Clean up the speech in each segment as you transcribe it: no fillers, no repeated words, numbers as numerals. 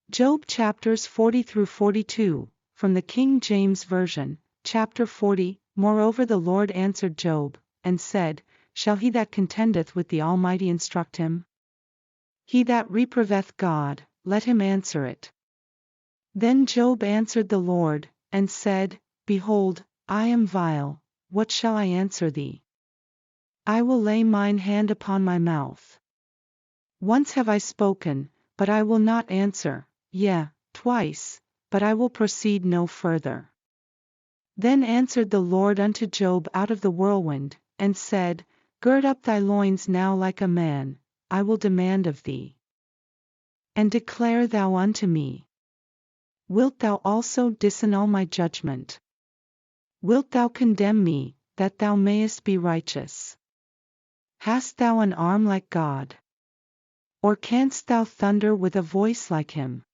Job chapters 40 through 42, from the King James Version. Chapter 40. Moreover the Lord answered Job, and said, Shall he that contendeth with the Almighty instruct him? He that reproveth God, let him answer it. Then Job answered the Lord, and said, Behold, I am vile, what shall I answer thee? I will lay mine hand upon my mouth. Once have I spoken, but I will not answer, yea, twice, but I will proceed no further. Then answered the Lord unto Job out of the whirlwind, and said, Gird up thy loins now like a man, I will demand of thee. And declare thou unto me. Wilt thou also disannul my judgment? Wilt thou condemn me, that thou mayest be righteous? Hast thou an arm like God? Or canst thou thunder with a voice like him?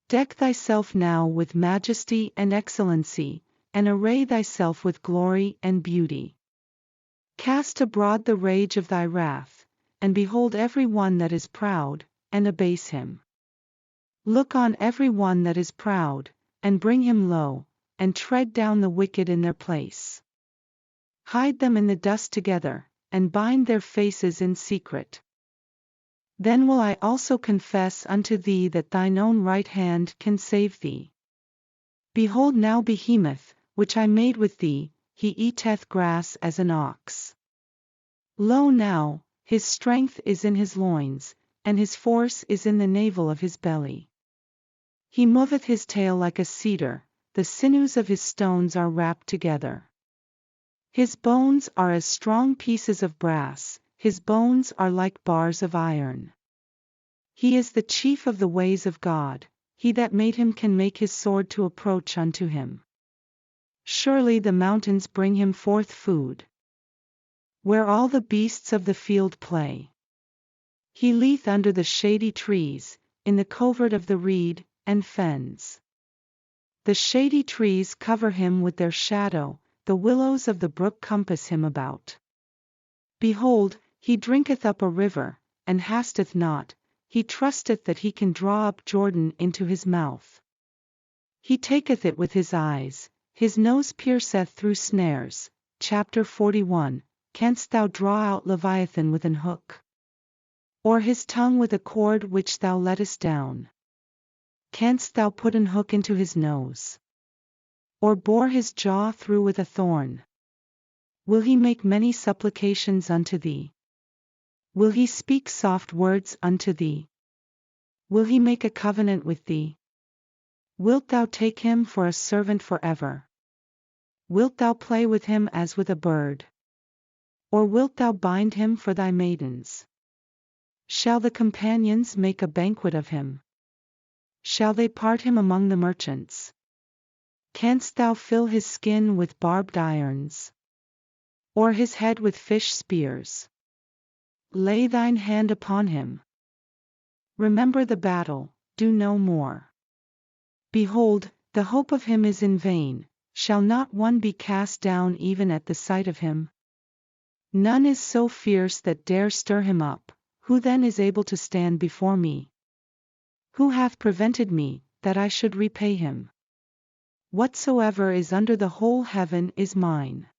Deck thyself now with majesty and excellency, and array thyself with glory and beauty. Cast abroad the rage of thy wrath, and behold every one that is proud, and abase him. Look on every one that is proud, and bring him low, and tread down the wicked in their place. Hide them in the dust together, and bind their faces in secret. Then will I also confess unto thee that thine own right hand can save thee. Behold now Behemoth, which I made with thee, he eateth grass as an ox. Lo now, his strength is in his loins, and his force is in the navel of his belly. He moveth his tail like a cedar, the sinews of his stones are wrapped together. His bones are as strong pieces of brass, his bones are like bars of iron. He is the chief of the ways of God, he that made him can make his sword to approach unto him. Surely the mountains bring him forth food, where all the beasts of the field play. He lieth under the shady trees, in the covert of the reed, and fens. The shady trees cover him with their shadow, the willows of the brook compass him about. Behold, he drinketh up a river, and hasteth not, he trusteth that he can draw up Jordan into his mouth. He taketh it with his eyes, his nose pierceth through snares. Chapter 41. Canst thou draw out Leviathan with an hook? Or his tongue with a cord which thou lettest down? Canst thou put an hook into his nose? Or bore his jaw through with a thorn? Will he make many supplications unto thee? Will he speak soft words unto thee? Will he make a covenant with thee? Wilt thou take him for a servant forever? Wilt thou play with him as with a bird? Or wilt thou bind him for thy maidens? Shall the companions make a banquet of him? Shall they part him among the merchants? Canst thou fill his skin with barbed irons? Or his head with fish spears? Lay thine hand upon him. Remember the battle, do no more. Behold, the hope of him is in vain, shall not one be cast down even at the sight of him? None is so fierce that dare stir him up, who then is able to stand before me? Who hath prevented me, that I should repay him? Whatsoever is under the whole heaven is mine.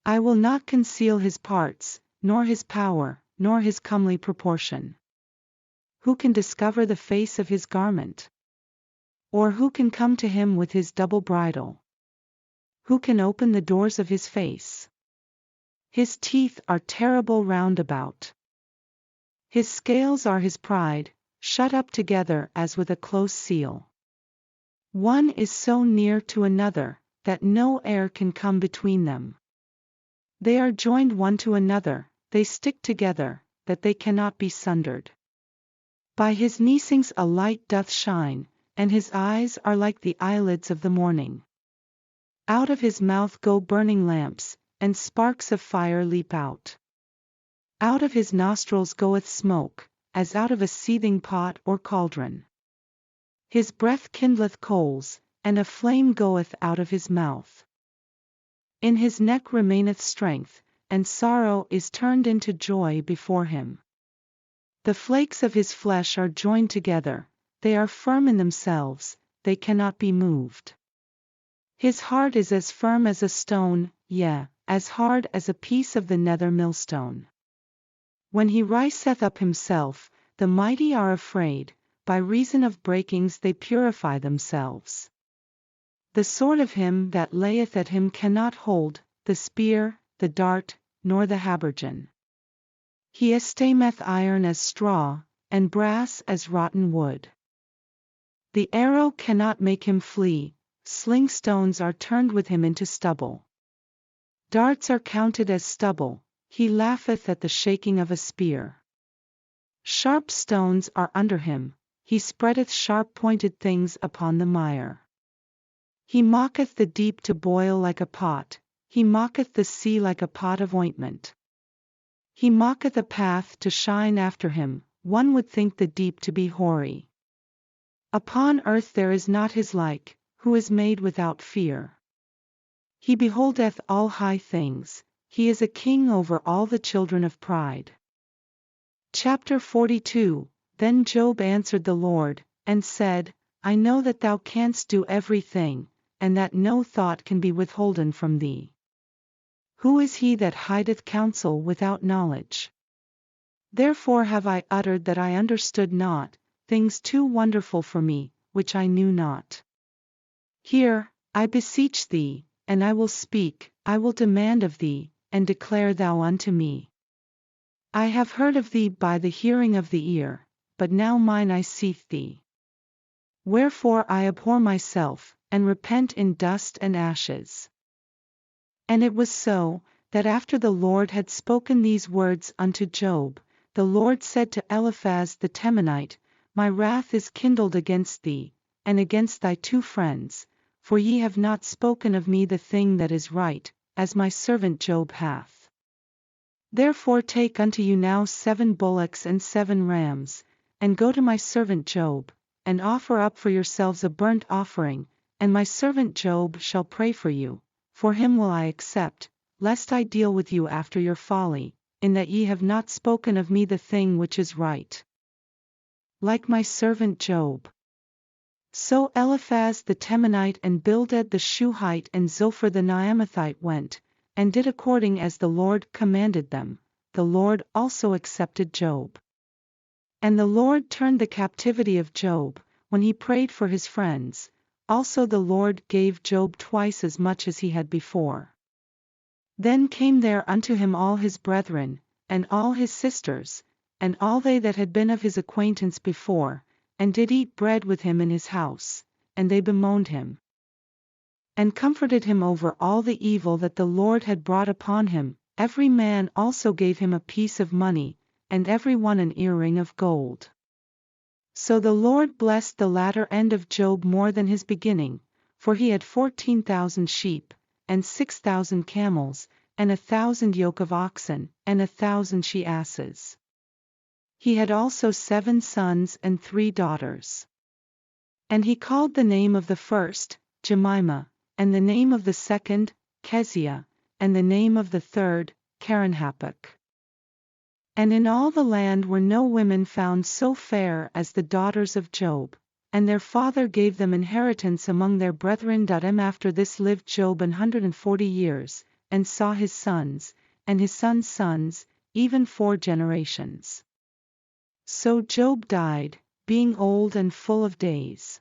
I will not conceal his parts, nor his power, nor his comely proportion. Who can discover the face of his garment? Or who can come to him with his double bridle? Who can open the doors of his face? His teeth are terrible round about. His scales are his pride, shut up together as with a close seal. One is so near to another, that no air can come between them. They are joined one to another, they stick together, that they cannot be sundered. By his neesings a light doth shine, and his eyes are like the eyelids of the morning. Out of his mouth go burning lamps, and sparks of fire leap out. Out of his nostrils goeth smoke, as out of a seething pot or cauldron. His breath kindleth coals, and a flame goeth out of his mouth. In his neck remaineth strength, and sorrow is turned into joy before him. The flakes of his flesh are joined together, they are firm in themselves, they cannot be moved. His heart is as firm as a stone, yea, as hard as a piece of the nether millstone. When he riseth up himself, the mighty are afraid, by reason of breakings they purify themselves. The sword of him that layeth at him cannot hold, the spear, the dart, nor the habergeon. He esteemeth iron as straw, and brass as rotten wood. The arrow cannot make him flee, sling stones are turned with him into stubble. Darts are counted as stubble, he laugheth at the shaking of a spear. Sharp stones are under him, he spreadeth sharp-pointed things upon the mire. He mocketh the deep to boil like a pot, he mocketh the sea like a pot of ointment. He mocketh a path to shine after him, one would think the deep to be hoary. Upon earth there is not his like, who is made without fear. He beholdeth all high things, he is a king over all the children of pride. Chapter 42. Then Job answered the Lord, and said, I know that thou canst do everything, and that no thought can be withholden from thee. Who is he that hideth counsel without knowledge? Therefore have I uttered that I understood not, things too wonderful for me, which I knew not. Hear, I beseech thee, and I will speak, I will demand of thee, and declare thou unto me. I have heard of thee by the hearing of the ear, but now mine eye seeth thee. Wherefore I abhor myself, and repent in dust and ashes. And it was so, that after the Lord had spoken these words unto Job, the Lord said to Eliphaz the Temanite, My wrath is kindled against thee, and against thy two friends, for ye have not spoken of me the thing that is right, as my servant Job hath. Therefore take unto you now 7 bullocks and 7 rams, and go to my servant Job, and offer up for yourselves a burnt offering, and my servant Job shall pray for you, for him will I accept, lest I deal with you after your folly, in that ye have not spoken of me the thing which is right. Like my servant Job. So Eliphaz the Temanite and Bildad the Shuhite and Zophar the Naamathite went, and did according as the Lord commanded them. The Lord also accepted Job. And the Lord turned the captivity of Job, when he prayed for his friends, also the Lord gave Job twice as much as he had before. Then came there unto him all his brethren, and all his sisters, and all they that had been of his acquaintance before, and did eat bread with him in his house, and they bemoaned him, and comforted him over all the evil that the Lord had brought upon him. Every man also gave him a piece of money, and every one an earring of gold. So the Lord blessed the latter end of Job more than his beginning, for he had 14,000 sheep, and 6,000 camels, and 1,000 yoke of oxen, and 1,000 she-asses. He had also 7 sons and 3 daughters. And he called the name of the first, Jemimah, and the name of the second, Keziah, and the name of the third, Kerenhappuch. And in all the land were no women found so fair as the daughters of Job, and their father gave them inheritance among their brethren. After this lived Job 140 years, and saw his sons, and his sons' sons, even 4 generations. So Job died, being old and full of days.